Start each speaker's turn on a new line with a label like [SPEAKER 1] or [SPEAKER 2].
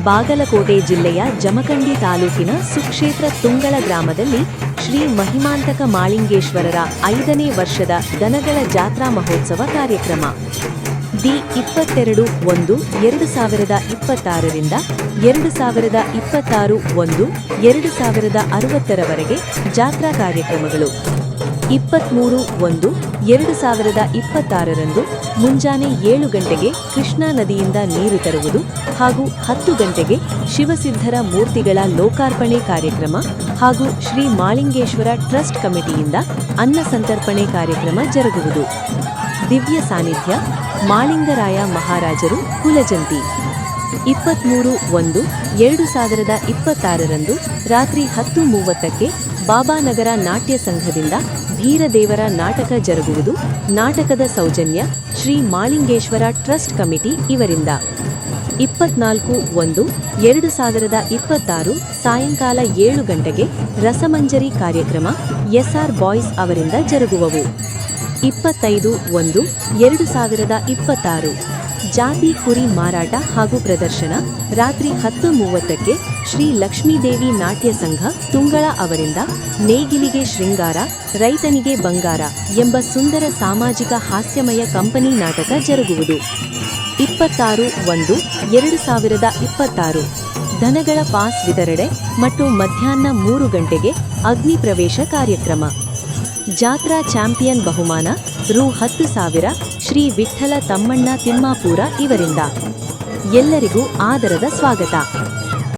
[SPEAKER 1] ಬಾಗಲಕೋಟೆ ಜಿಲ್ಲೆಯ ಜಮಖಂಡಿ ತಾಲೂಕಿನ ಸುಕ್ಷೇತ್ರ ತುಂಗಳ ಗ್ರಾಮದಲ್ಲಿ ಶ್ರೀ ಮಹಿಮಾಂತಕ ಮಾಳಿಂಗೇಶ್ವರರ 5ನೇ ವರ್ಷದ ದನಗಳ ಜಾತ್ರಾ ಮಹೋತ್ಸವ ಕಾರ್ಯಕ್ರಮ ದಿ 22-1-2026 ರಿಂದ 2026-1-2060 ಜಾತ್ರಾ ಕಾರ್ಯಕ್ರಮಗಳು 23-1-2026 ರಂದು ಮುಂಜಾನೆ 7 ಗಂಟೆಗೆ ಕೃಷ್ಣಾ ನದಿಯಿಂದ ನೀರು ತರುವುದು ಹಾಗೂ 10 ಗಂಟೆಗೆ ಶಿವಸಿದ್ಧರ ಮೂರ್ತಿಗಳ ಲೋಕಾರ್ಪಣೆ ಕಾರ್ಯಕ್ರಮ ಹಾಗೂ ಶ್ರೀ ಮಾಳಿಂಗೇಶ್ವರ ಟ್ರಸ್ಟ್ ಕಮಿಟಿಯಿಂದ ಅನ್ನ ಸಂತರ್ಪಣೆ ಕಾರ್ಯಕ್ರಮ ಜರುಗುವುದು. ದಿವ್ಯ ಸಾನ್ನಿಧ್ಯ ಮಾಳಿಂಗರಾಯ ಮಹಾರಾಜರು ಹುಲಜಂತಿ 23-1-2026 ರಂದು ರಾತ್ರಿ 10:30ಕ್ಕೆ ಬಾಬಾನಗರ ನಾಟ್ಯ ಸಂಘದಿಂದ ಧೀರದೇವರ ನಾಟಕ ಜರುಗುವುದು. ನಾಟಕದ ಸೌಜನ್ಯ ಶ್ರೀ ಮಾಳಿಂಗೇಶ್ವರ ಟ್ರಸ್ಟ್ ಕಮಿಟಿ ಇವರಿಂದ. 24-1-2026 ಸಾಯಂಕಾಲ 7 ಗಂಟೆಗೆ ರಸಮಂಜರಿ ಕಾರ್ಯಕ್ರಮ ಎಸ್ಆರ್ ಬಾಯ್ಸ್ ಅವರಿಂದ ಜರುಗುವವು. 25-1-2026 ಜಾತಿ ಕುರಿ ಮಾರಾಟ ಹಾಗೂ ಪ್ರದರ್ಶನ ರಾತ್ರಿ 10:30ಕ್ಕೆ ಶ್ರೀ ಲಕ್ಷ್ಮೀದೇವಿ ನಾಟ್ಯ ಸಂಘ ತುಂಗಳ ಅವರಿಂದ ನೇಗಿಲಿಗೆ ಶೃಂಗಾರ ರೈತನಿಗೆ ಬಂಗಾರ ಎಂಬ ಸುಂದರ ಸಾಮಾಜಿಕ ಹಾಸ್ಯಮಯ ಕಂಪನಿ ನಾಟಕ ಜರುಗುವುದು. 26-1-2026 ದನಗಳ ಪಾಸ್ ವಿತರಣೆ ಮತ್ತು ಮಧ್ಯಾಹ್ನ 3 ಗಂಟೆಗೆ ಅಗ್ನಿ ಪ್ರವೇಶ ಕಾರ್ಯಕ್ರಮ. ಜಾತ್ರಾ ಚಾಂಪಿಯನ್ ಬಹುಮಾನ ರೂ 10,000 ಶ್ರೀ ವಿಠ್ಠಲ ತಮ್ಮಣ್ಣ ತಿಮ್ಮಾಪುರ ಇವರಿಂದ. ಎಲ್ಲರಿಗೂ ಆದರದ ಸ್ವಾಗತ.